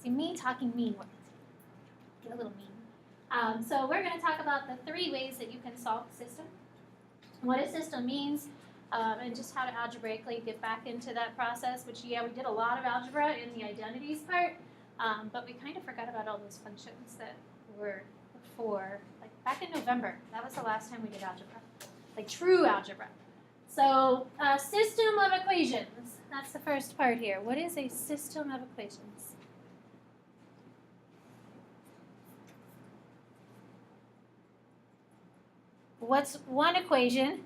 See, me talking mean words. Get a little mean. So we're going to talk about the 3 ways that you can solve a system, what a system means, and just how to algebraically get back into that process, which, yeah, we did a lot of algebra in the identities part, but we kind of forgot about all those functions that were before, like back in November. That was the last time we did algebra, like true algebra. So a system of equations, that's the first part here. What is a system of equations? What's one equation?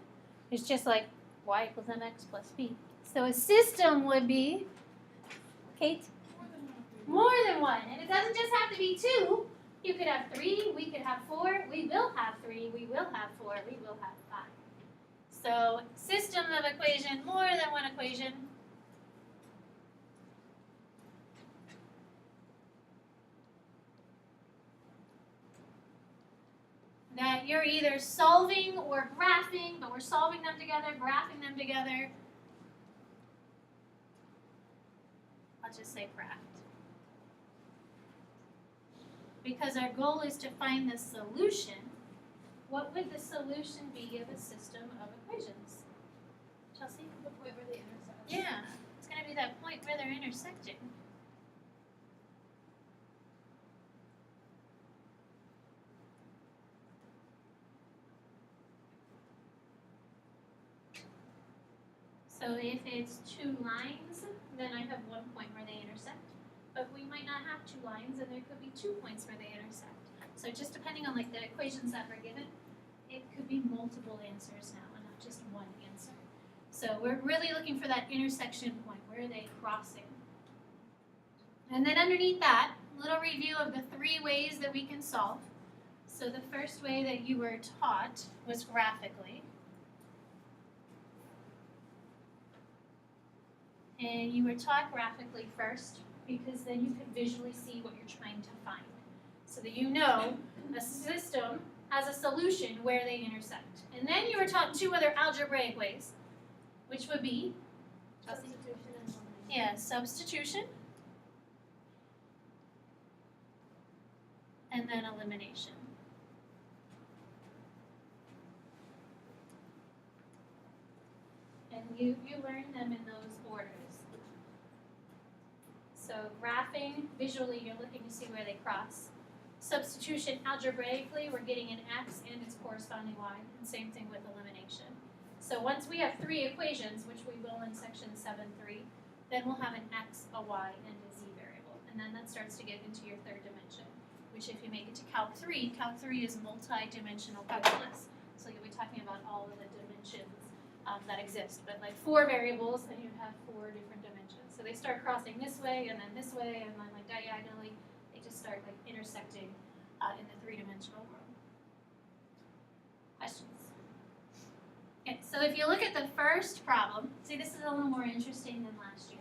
It's just like y equals mx plus b. So a system would be, Kate? More than one. And it doesn't just have to be 2. You could have 3, we could have 4, we will have 3, we will have 4, we will have 5. So system of equation, more than one equation. That you're either solving or graphing, but we're solving them together, graphing them together. I'll just say graphed. Because our goal is to find the solution. What would the solution be of a system of equations? Chelsea? The point where they intersect. Yeah, it's going to be that point where they're intersecting. So if it's 2 lines, then I have 1 point where they intersect. But we might not have 2 lines, and there could be 2 points where they intersect. So just depending on like the equations that were given, it could be multiple answers now, and not just one answer. So we're really looking for that intersection point. Where are they crossing? And then underneath that, a little review of the 3 ways that we can solve. So the first way that you were taught was graphically. And you were taught graphically first because then you could visually see what you're trying to find. So that you know a system has a solution where they intersect. And then you were taught 2 other algebraic ways, which would be Substitution and elimination. yeah, substitution and then elimination. And you learn them in those orders. So graphing, visually you're looking to see where they cross. Substitution, algebraically, we're getting an x and its corresponding y, and same thing with elimination. So once we have 3 equations, which we will in section 7.3, then we'll have an x, a y, and a z variable. And then that starts to get into your 3rd dimension, which if you make it to Calc 3 is multi-dimensional calculus. So you'll be talking about all of the dimensions that exist. But like 4 variables, and you have 4 different dimensions. So they start crossing this way, and then this way, and then like diagonally. They just start like intersecting in the 3-dimensional world. Questions? Okay, so if you look at the first problem, see this is a little more interesting than last year.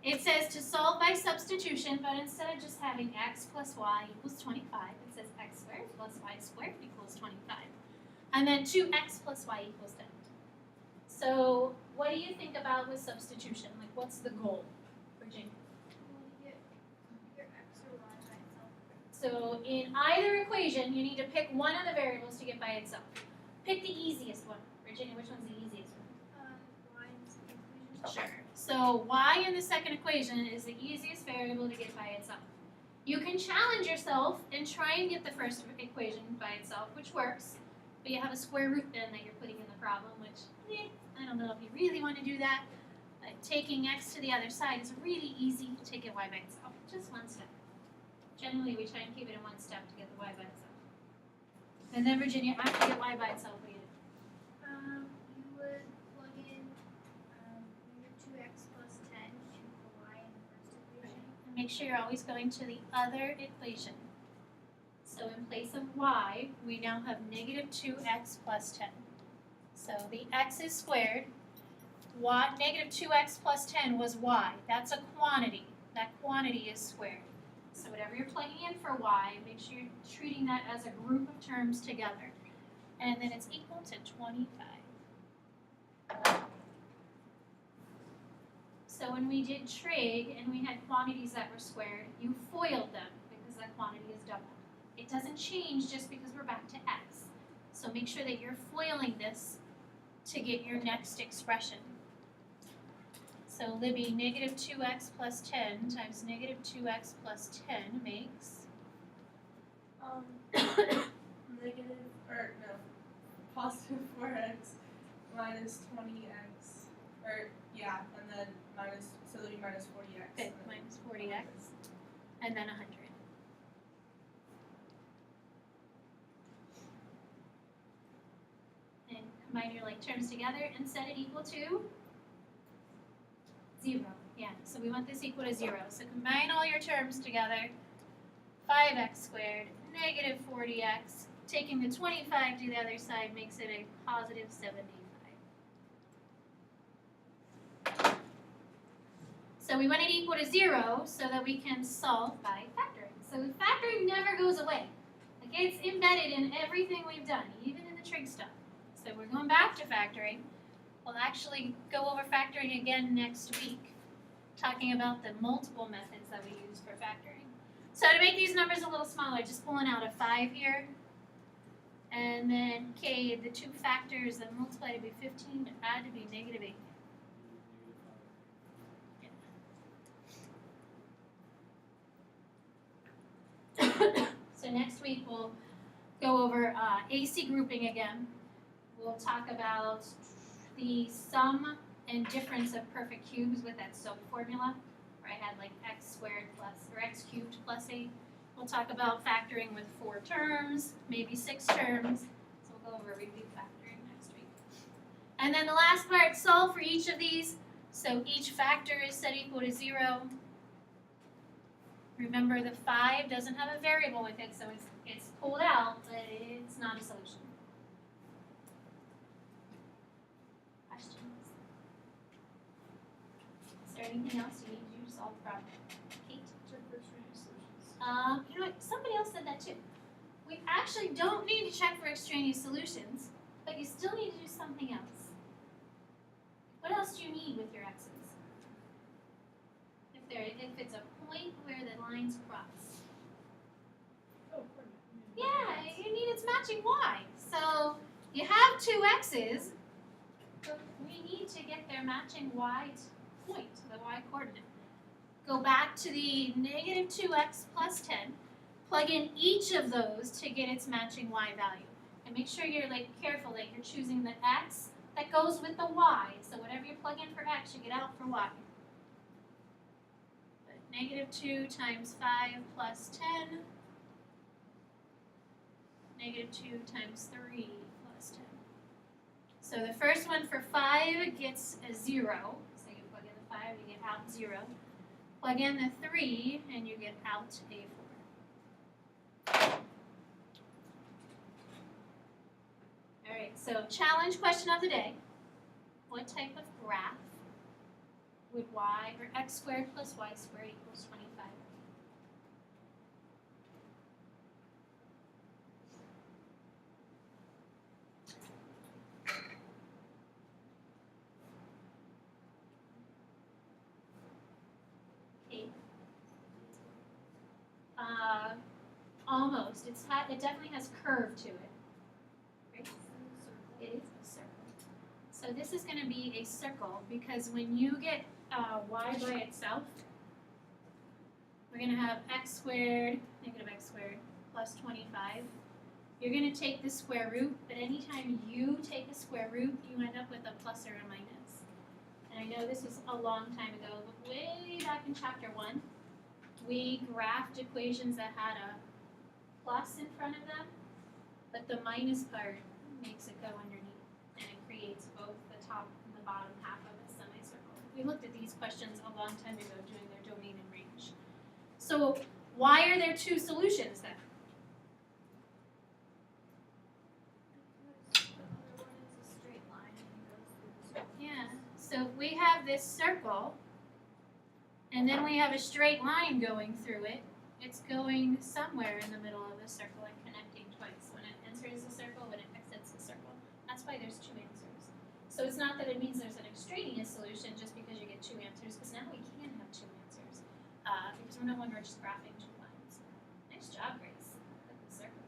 It says to solve by substitution, but instead of just having x plus y equals 25, it says x squared plus y squared equals 25. And then 2x plus y equals 10. So what do you think about with substitution? Like what's the goal, Virginia? Well, you get your x or y by itself. So in either equation, you need to pick one of the variables to get by itself. Pick the easiest one. Virginia, which one's the easiest one? Y in the second equation. Sure. So y in the second equation is the easiest variable to get by itself. You can challenge yourself and try and get the first equation by itself, which works, but you have a square root then that you're putting in the problem, which, I don't know if you really want to do that. Taking x to the other side is really easy to get y by itself, just one step. Generally, we try and keep it in one step to get the y by itself. And then Virginia, after you get y by itself, what do you do? You would plug in your 2x plus 10 to the y in the first equation. And make sure you're always going to the other equation. So in place of y, we now have negative 2x plus 10. So the x is squared. Y, negative 2x plus 10 was y. That's a quantity. That quantity is squared. So whatever you're plugging in for y, make sure you're treating that as a group of terms together. And then it's equal to 25. So when we did trig and we had quantities that were squared, you FOILed them because that quantity is doubled. It doesn't change just because we're back to x. So make sure that you're FOILing this to get your next expression. So Libby, negative 2x plus 10 times negative 2x plus 10 makes? Negative, or no, positive 4x minus 20x, or yeah, and then minus, so it'll be minus 40x. Good, minus 40x, and then 100. And combine your like terms together and set it equal to 0. Yeah, so we want this equal to 0. So combine all your terms together. 5x squared, negative 40x, taking the 25 to the other side makes it a positive 75. So we want it equal to 0 so that we can solve by factoring. So factoring never goes away. Like it's embedded in everything we've done, even in the trig stuff. So we're going back to factoring. We'll actually go over factoring again next week, talking about the multiple methods that we use for factoring. So to make these numbers a little smaller, just pulling out a 5 here. And then, okay, the two factors that multiply to be 15 to add to be negative 8. Yeah. So next week we'll go over AC grouping again. We'll talk about the sum and difference of perfect cubes with that SOAP formula. I had like x squared plus, or x cubed plus 8. We'll talk about factoring with 4 terms, maybe 6 terms. So we'll go over review factoring next week. And then the last part, solve for each of these. So each factor is set equal to 0. Remember the 5 doesn't have a variable with it, so it's pulled out, but it's not a solution. Questions? Is there anything else you need to do to solve the problem? Kate? Check for extraneous solutions. You know what? Somebody else said that too. We actually don't need to check for extraneous solutions, but you still need to do something else. What else do you need with your x's? If it's a point where the lines cross. Oh, Yeah, you need its matching y. So you have 2 x's, but we need to get their matching y point, the y coordinate. Go back to the negative 2x plus 10, plug in each of those to get its matching y value. And make sure you're like careful that you're choosing the x that goes with the y. So whatever you plug in for x, you get out for y. But negative 2 times 5 plus 10, negative 2 times 3 plus 10. So the first one for 5 gets a 0. So you plug in the 5, you get out 0. Plug in the 3, and you get out a 4. Alright, so challenge question of the day. What type of graph would y, or x squared plus y squared equals 25? Almost. It definitely has curve to it. Right? It is a circle. So this is going to be a circle because when you get y by itself, we're going to have x squared, negative x squared, plus 25. You're going to take the square root, but anytime you take a square root, you end up with a plus or a minus. And I know this was a long time ago, but way back in chapter 1, we graphed equations that had a plus in front of them, but the minus part makes it go underneath, and it creates both the top and the bottom half of a semicircle. We looked at these questions a long time ago doing their domain and range. So why are there 2 solutions then? Because the other one is a straight line and it goes through the circle. Yeah, so if we have this circle, and then we have a straight line going through it, it's going somewhere in the middle of the circle and connecting twice. When it enters the circle, when it exits the circle. That's why there's 2 answers. So it's not that it means there's an extraneous solution just because you get two answers, because now we can have two answers. Because we're no longer just graphing two lines. Nice job, Grace. With the circle.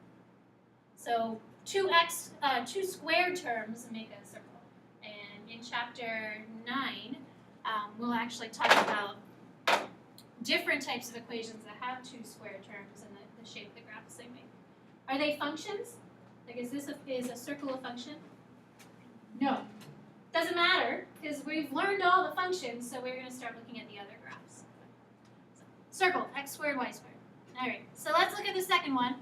So two squared terms make a circle. And in chapter 9, we'll actually talk about different types of equations that have two square terms and the shape of the graphs they make. Are they functions? Like, is a circle a function? No. Doesn't matter, because we've learned all the functions, so we're going to start looking at the other graphs. Circle, x squared, y squared. All right, so let's look at the second one.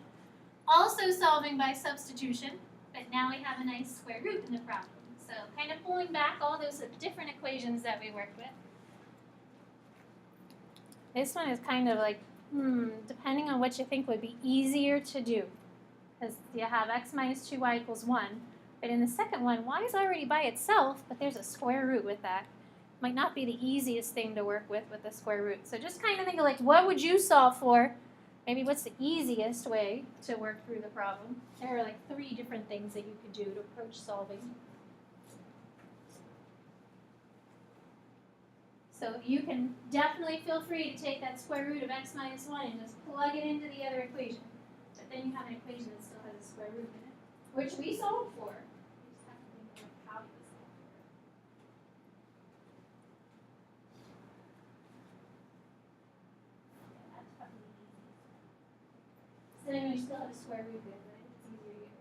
Also solving by substitution, but now we have a nice square root in the problem. So kind of pulling back all those different equations that we worked with. This one is kind of like, depending on what you think would be easier to do. Because you have x minus 2y equals 1. But in the second one, y is already by itself, but there's a square root with that. Might not be the easiest thing to work with the square root. So just kind of think of like, what would you solve for? Maybe what's the easiest way to work through the problem? There are like 3 different things that you could do to approach solving. So you can definitely feel free to take that square root of x minus 1 and just plug it into the other equation. But then you have an equation that still has a square root in it, which we solved for. You just have to think of how you solve for it. Yeah, that's probably the easiest. So then you still have a square root there, right? It's easier to get rid of.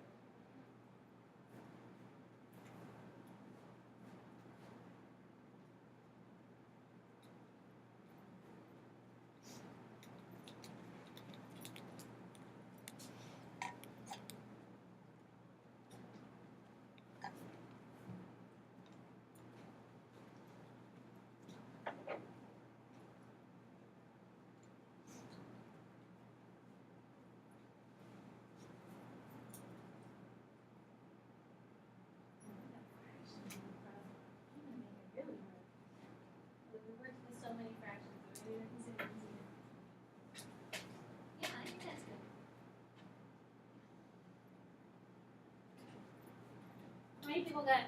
So many fractions, so maybe I consider it easier. Yeah, I think that's good. How many people got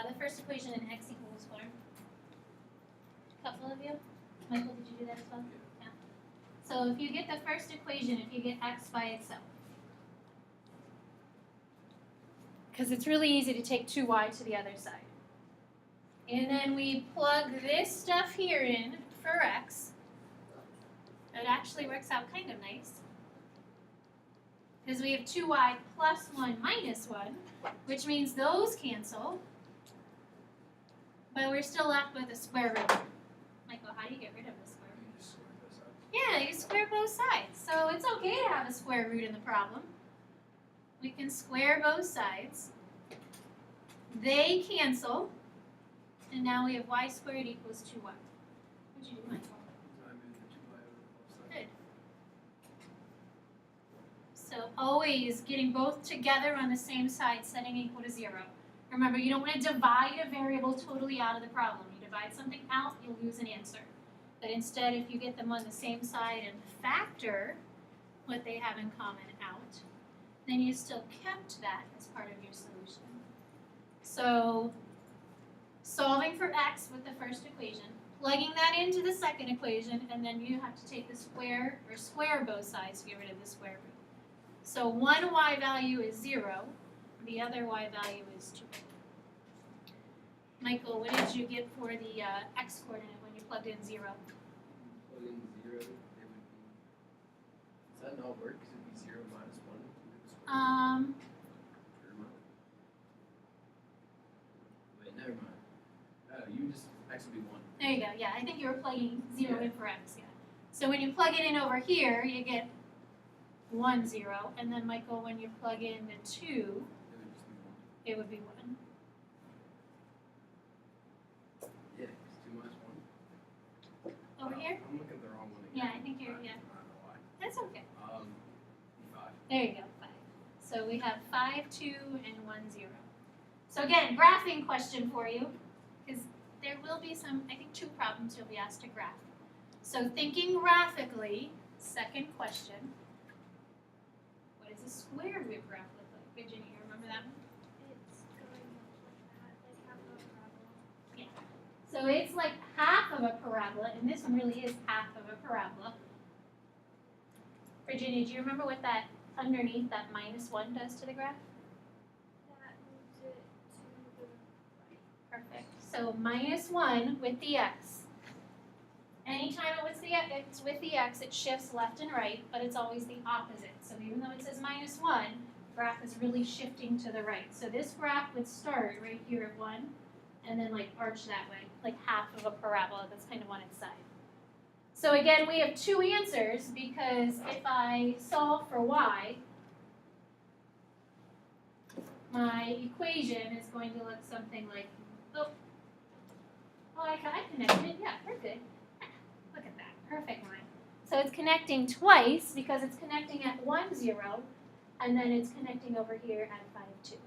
the first equation in x equals 4? A couple of you? Michael, did you do that as well? Yeah. So if you get the first equation, if you get x by itself, because it's really easy to take 2y to the other side. And then we plug this stuff here in for x. It actually works out kind of nice. Because we have 2y plus 1 minus 1, which means those cancel. But we're still left with a square root. Michael, how do you get rid of the square root? Yeah, you square both sides. So it's okay to have a square root in the problem. We can square both sides. They cancel. And now we have y squared equals 2y. What'd you do, Michael? Good. So always getting both together on the same side, setting equal to 0. Remember, you don't want to divide a variable totally out of the problem. You divide something out, you'll lose an answer. But instead, if you get them on the same side and factor what they have in common out, then you still kept that as part of your solution. So solving for x with the first equation, plugging that into the second equation, and then you have to take the square, or square both sides to get rid of the square root. So one y value is 0, the other y value is 2. Michael, what did you get for the x coordinate when you plugged in 0? Plug in 0, it would be, does that not work? Because it would be 0 minus 1. Wait, never mind. You just, x would be 1. There you go, yeah, I think you were plugging 0 in for x, yeah. So when you plug it in over here, you get 1, 0, and then Michael, when you plug in the 2, It would just be 1. it would be 1. Yeah, it's 2 minus 1. Over here? I'm looking at the wrong one again. Yeah, I think you're, yeah. I don't know why. That's okay. 5. There you go, 5. So we have 5, 2, and 1, 0. So again, graphing question for you, because there will be some, I think 2 problems you'll be asked to graph. So thinking graphically, second question, what does a square root graph look like? Virginia, you remember that one? It's going up like that, like how the graph So it's like half of a parabola, and this one really is half of a parabola. Virginia, do you remember what that underneath that -1 does to the graph? That moves it to the right. Perfect. So -1 with the x. Anytime it's with the x, it shifts left and right, but it's always the opposite. So even though it says -1, graph is really shifting to the right. So this graph would start right here at 1, and then like arch that way, like half of a parabola that's kind of on its side. So again, we have two answers because if I solve for y, my equation is going to look something like, I connected it, yeah, we're good. Look at that, perfect line. So it's connecting twice because it's connecting at 1, 0, and then it's connecting over here at 5, 2.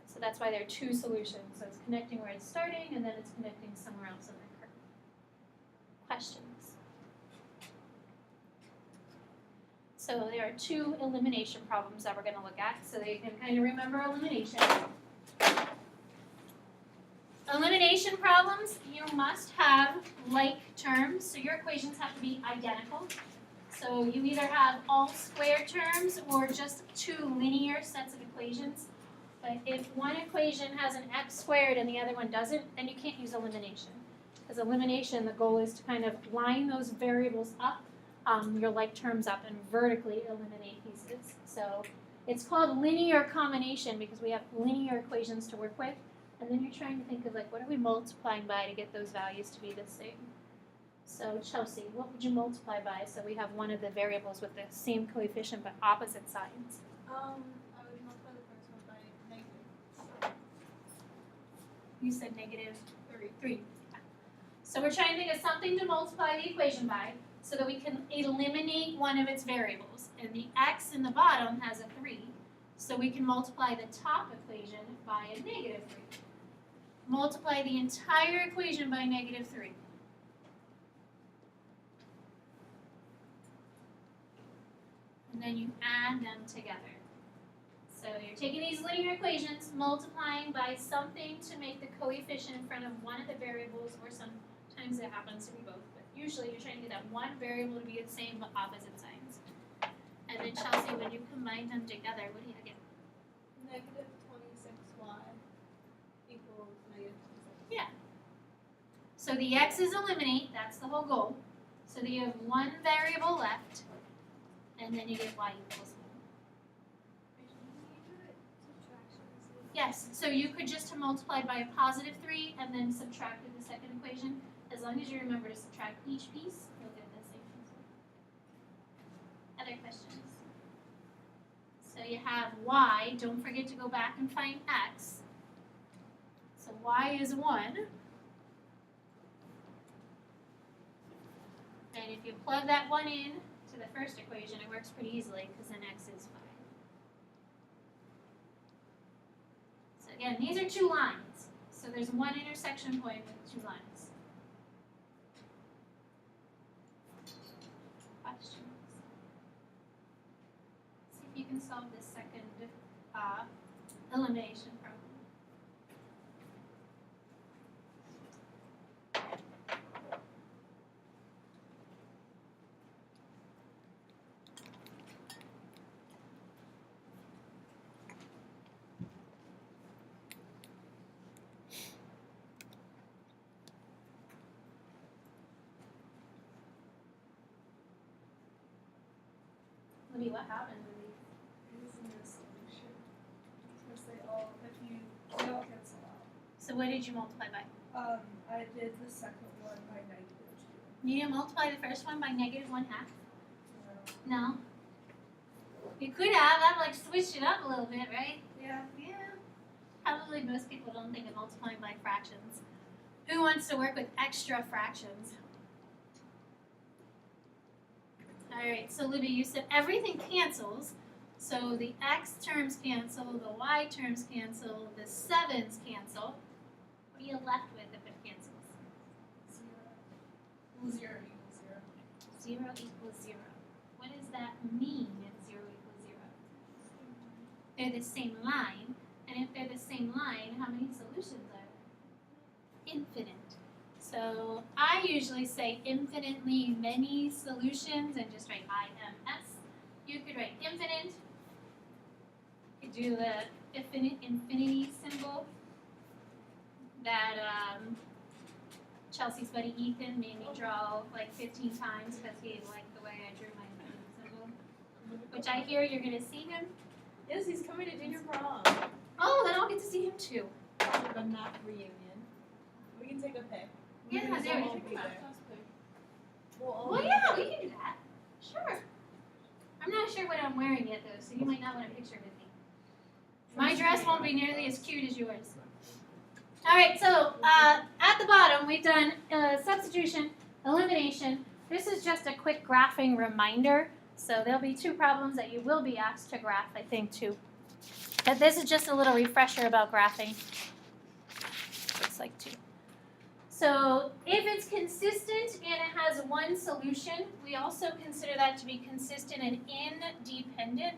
So that's why there are two solutions. So it's connecting where it's starting, and then it's connecting somewhere else in the curve. Questions? So there are two elimination problems that we're going to look at, so that you can kind of remember elimination. Elimination problems, you must have like terms, so your equations have to be identical. So you either have all square terms or just two linear sets of equations. But if one equation has an x squared and the other one doesn't, then you can't use elimination. Because elimination, the goal is to kind of line those variables up, your like terms up, and vertically eliminate pieces. So it's called linear combination because we have linear equations to work with. And then you're trying to think of like, what are we multiplying by to get those values to be the same? So Chelsea, what would you multiply by so we have one of the variables with the same coefficient but opposite signs? I would multiply the first one by -3. You said -3. So we're trying to think of something to multiply the equation by so that we can eliminate one of its variables. And the x in the bottom has a 3, so we can multiply the top equation by a -3. Multiply the entire equation by -3. And then you add them together. So you're taking these linear equations, multiplying by something to make the coefficient in front of one of the variables, or sometimes it happens to be both. But usually you're trying to get that one variable to be the same but opposite signs. And then Chelsea, when you combine them together, what do you get? -26y equals -26. Yeah. So the x's eliminate, that's the whole goal. So that you have one variable left, and then you get y equals 1. Yes, so you could just have multiplied by a +3 and then subtracted the second equation. As long as you remember to subtract each piece, you'll get the same answer. Other questions? So you have y, don't forget to go back and find x. So y is 1. And if you plug that 1 in to the first equation, it works pretty easily because then x is 5. So again, these are two lines. So there's one intersection point with two lines. Questions? See if you can solve this second elimination problem. Libby, what happened with these? Using this solution. Since they all cancel out. So what did you multiply by? I did the second one by -2. You didn't multiply the first one by -1/2? No. You could have. That like switched it up a little bit, right? Yeah. Yeah. Probably most people don't think of multiplying by fractions. Who wants to work with extra fractions? Alright, so Libby, you said everything cancels. So the x terms cancel, the y terms cancel, the 7s cancel. What are you left with if it cancels? 0 equals 0. 0 equals 0. What does that mean if 0 equals 0? They're the same line, and if they're the same line, how many solutions are there? Infinite. So I usually say infinitely many solutions and just write IMS. You could write infinite. You could do the infinity symbol that Chelsea's buddy Ethan made me draw like 15 times because he liked the way I drew my infinity symbol. Which I hear you're gonna see him. Yes, he's coming to junior prom. Oh, then I'll get to see him too. The math reunion. We can take a pic. Yeah, We'll there we all go. be there. We'll all Well, be yeah, there. we can do that. Sure. I'm not sure what I'm wearing yet though, so you might not want a picture with me. My dress won't be nearly as cute as yours. All right, so at the bottom we've done substitution, elimination. This is just a quick graphing reminder. So there'll be 2 problems that you will be asked to graph, I think, too. But this is just a little refresher about graphing. Looks like 2. So if it's consistent and it has one solution, we also consider that to be consistent and independent.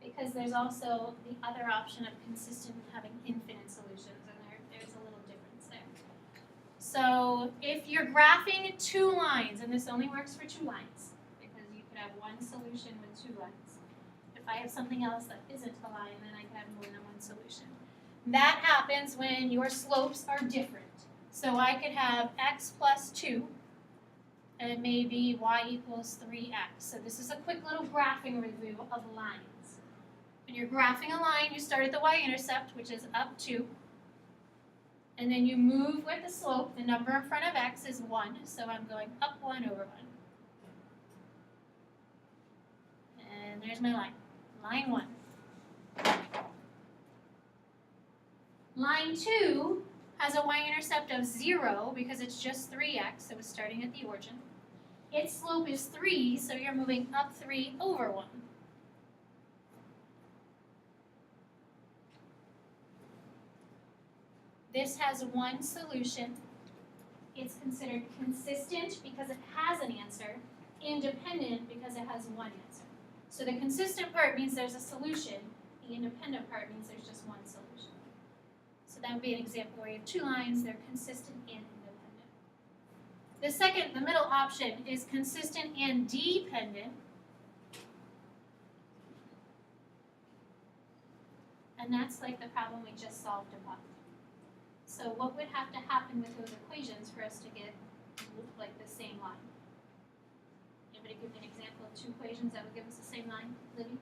Because there's also the other option of consistent and having infinite solutions, and there's a little difference there. So if you're graphing 2 lines, and this only works for 2 lines, because you could have one solution with 2 lines. If I have something else that isn't a line, then I can have more than one solution. That happens when your slopes are different. So I could have x plus 2, and maybe y equals 3x. So this is a quick little graphing review of lines. When you're graphing a line, you start at the y-intercept, which is up 2. And then you move with the slope. The number in front of x is 1, so I'm going up 1 over 1. And there's my line. Line 1. Line 2 has a y-intercept of 0 because it's just 3x, so it's starting at the origin. Its slope is 3, so you're moving up 3 over 1. This has one solution. It's considered consistent because it has an answer, independent because it has one answer. So the consistent part means there's a solution, the independent part means there's just one solution. So that would be an example where you have 2 lines, they're consistent and independent. The middle option is consistent and dependent. And that's like the problem we just solved above. So what would have to happen with those equations for us to get like the same line? Anybody give me an example of 2 equations that would give us the same line, Libby?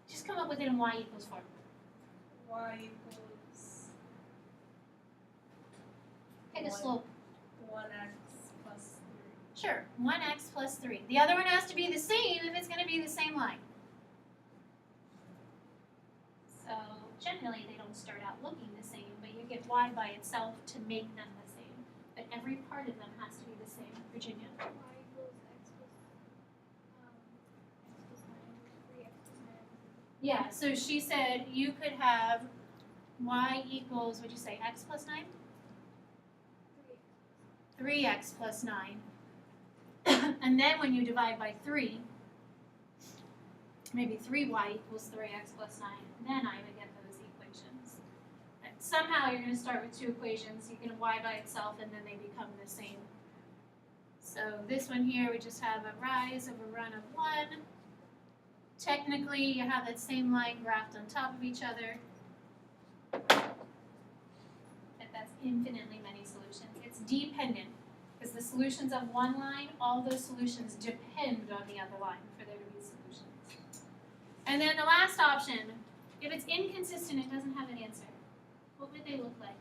Just come up with it in y equals form. Y equals Pick a One. slope. 1x plus 3. Sure, 1x plus 3. The other one has to be the same if it's going to be the same line. So generally they don't start out looking the same, but you get y by itself to make them the same. But every part of them has to be the same. Virginia? Y equals x plus 9, 3x plus 9. Yeah, so she said you could have y equals, what'd you say, x plus 9? 3x plus 9. And then when you divide by 3, maybe 3y equals 3x plus 9, then I would get those equations. And somehow you're going to start with 2 equations. You can y by itself and then they become the same. So this one here, we just have a rise over run of 1. Technically, you have that same line graphed on top of each other. But that's infinitely many solutions. It's dependent, because the solutions of one line, all those solutions depend on the other line for there to be solutions. And then the last option, if it's inconsistent, it doesn't have an answer. What would they look like?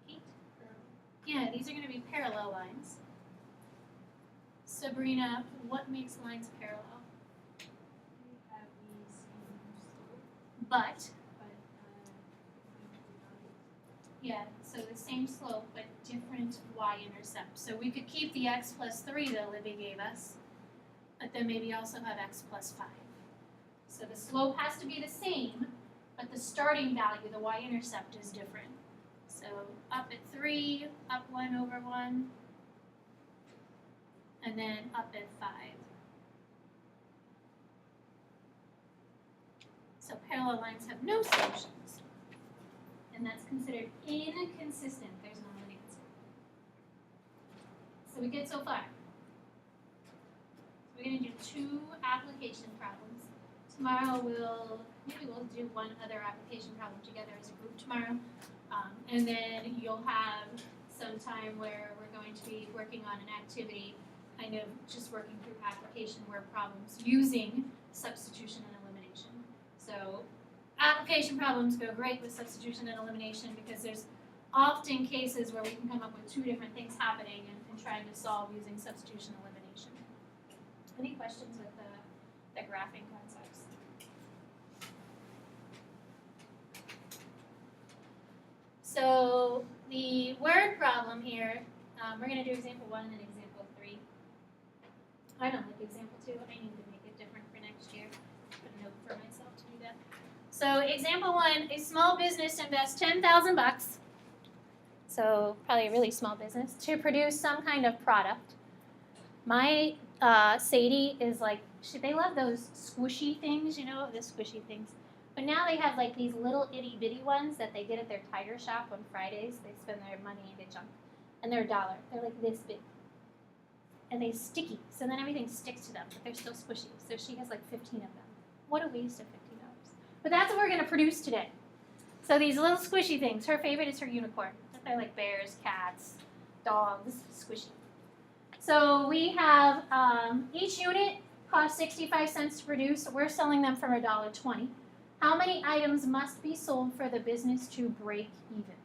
Kate? Yeah, these are going to be parallel lines. Sabrina, what makes lines parallel? We have the same slope, But, but yeah, so the same slope, but different y-intercept. So we could keep the x plus 3 that Libby gave us, but then maybe also have x plus 5. So the slope has to be the same, but the starting value, the y-intercept, is different. So up at 3, up 1 over 1, and then up at 5. So parallel lines have no solutions. And that's considered inconsistent. There's not an answer. So we get so far. So we're going to do 2 application problems. Tomorrow maybe we'll do one other application problem together as a group tomorrow. And then you'll have some time where we're going to be working on an activity, kind of just working through application word problems using substitution and elimination. So application problems go great with substitution and elimination because there's often cases where we can come up with 2 different things happening and trying to solve using substitution and elimination. Any questions with the graphing concepts? So the word problem here, we're going to do example 1 and then example 3. I don't like example 2. I need to make it different for next year. Put a note for myself to do that. So example 1, a small business invests $10,000, so probably a really small business, to produce some kind of product. My Sadie is like, they love those squishy things, you know, the squishy things. But now they have like these little itty bitty ones that they get at their tire shop on Fridays. They spend their money into junk. And they're $1. They're like this big. And they're sticky. So then everything sticks to them, but they're still squishy. So she has like 15 of them. What a waste of $15. But that's what we're going to produce today. So these little squishy things. Her favorite is her unicorn. They're like bears, cats, dogs, squishy. So we have each unit costs 65 cents to produce. So we're selling them for $1.20. How many items must be sold for the business to break even?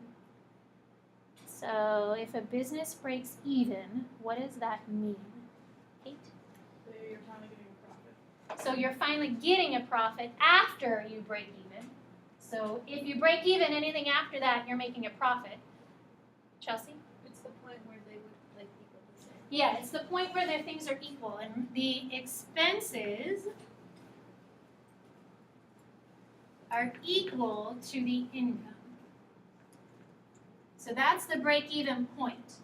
So if a business breaks even, what does that mean? Kate? So you're finally getting a profit. So you're finally getting a profit after you break even. So if you break even, anything after that, you're making a profit. Chelsea? It's the point where they would like equal the same. Yeah, it's the point where the things are equal, and the expenses are equal to the income. So that's the break-even point.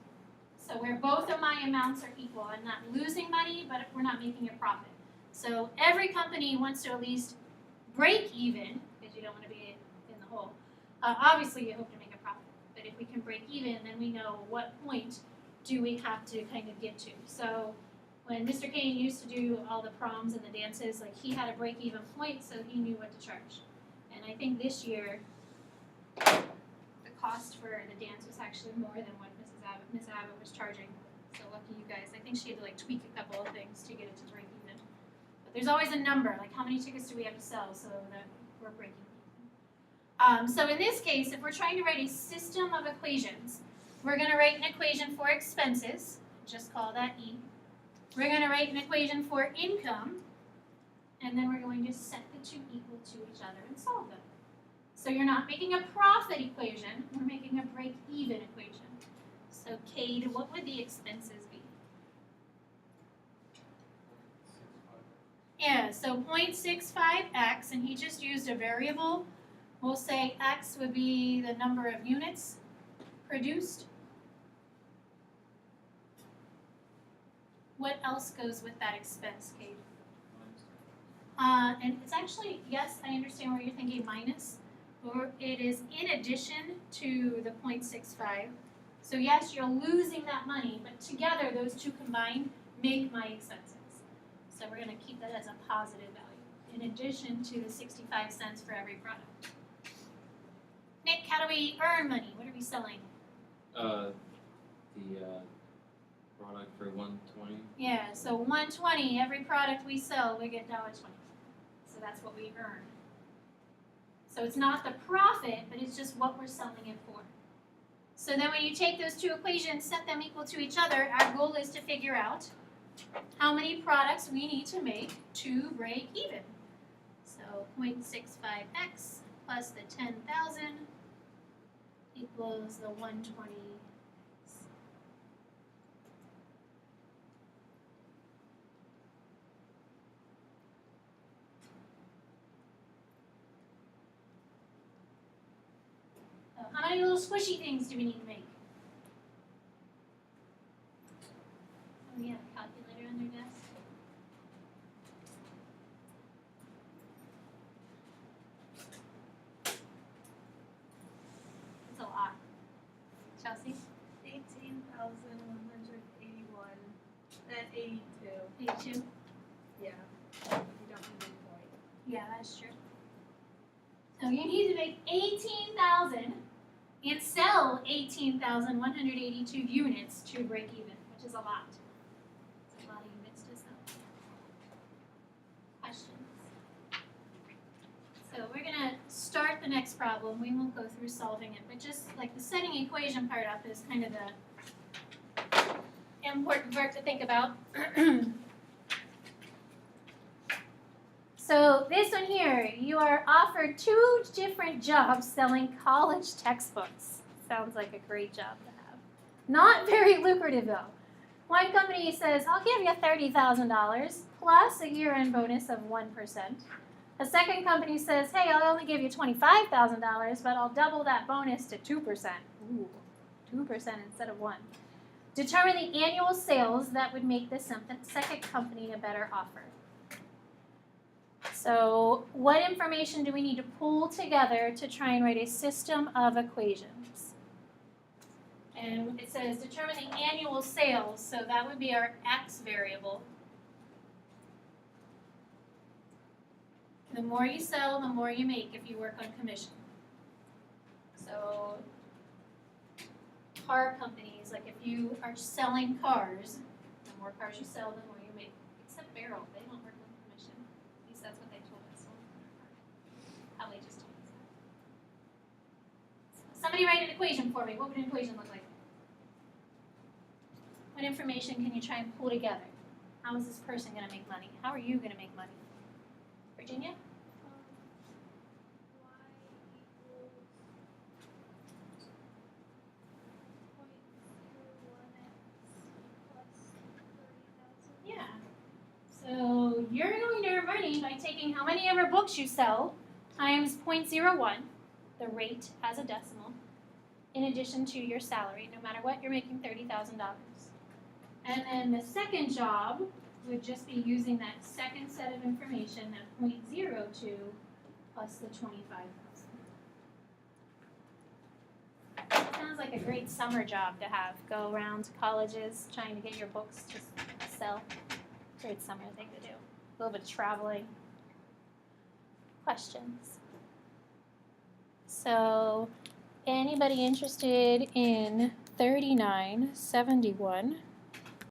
So where both of my amounts are equal. I'm not losing money, but we're not making a profit. So every company wants to at least break even, because you don't want to be in the hole. Obviously, you hope to make a profit. But if we can break even, then we know what point do we have to kind of get to. So when Mr. Kane used to do all the proms and the dances, like he had a break-even point, so he knew what to charge. And I think this year, the cost for the dance was actually more than what Ms. Abbott was charging. So lucky you guys. I think she had to like tweak a couple of things to get it to break even. But there's always a number, like how many tickets do we have to sell so that we're breaking even. So in this case, if we're trying to write a system of equations, we're going to write an equation for expenses, just call that E. We're going to write an equation for income, and then we're going to set the 2 equal to each other and solve them. So you're not making a profit equation, we're making a break-even equation. So Cade, what would the expenses be? Yeah, so 0.65x, and he just used a variable. We'll say x would be the number of units produced. What else goes with that expense, Cade? And it's actually, yes, I understand where you're thinking minus, or it is in addition to the 0.65. So yes, you're losing that money, but together those 2 combined make my expenses. So we're going to keep that as a positive value, in addition to the 65 cents for every product. Nick, how do we earn money? What are we selling? The product for $1.20. Yeah, so $1.20, every product we sell, we get $1.20. So that's what we earn. So it's not the profit, but it's just what we're selling it for. So then when you take those 2 equations, set them equal to each other, our goal is to figure out how many products we need to make to break even. So 0.65x plus the 10,000 equals the 120. How many little squishy things do we need to make? Oh, we have a calculator on their desk. So you need to make 18,000 and sell 18,182 units to break even, which is a lot. It's a lot of units to sell. Questions? So we're gonna start the next problem. We won't go through solving it, but just like the setting equation part up is kind of the important part to think about. So this one here, you are offered 2 different jobs selling college textbooks. Sounds like a great job to have. Not very lucrative though. One company says, I'll give you $30,000 plus a year-end bonus of 1%. A second company says, hey, I'll only give you $25,000, but I'll double that bonus to 2%. Ooh, 2% instead of 1%. Determine the annual sales that would make the second company a better offer. So what information do we need to pull together to try and write a system of equations? And it says determine the annual sales, so that would be our x variable. The more you sell, the more you make if you work on commission. So car companies, like if you are selling cars, the more cars you sell, the more you make. Except Barrel, they don't work on commission. At least that's what they told us. How they just told us that. Somebody write an equation for me. What would an equation look like? What information can you try and pull together? How is this person going to make money? How are you going to make money? Virginia? Yeah. So you're going to earn money by taking how many ever books you sell times 0.01, the rate as a decimal, in addition to your salary. No matter what, you're making $30,000. And then the second job would just be using that second set of information, that 0.02 plus the 25,000. Sounds like a great summer job to have. Go around to colleges trying to get your books to sell. Great summer thing to do. A little bit of traveling. Questions? So, anybody interested in 3971?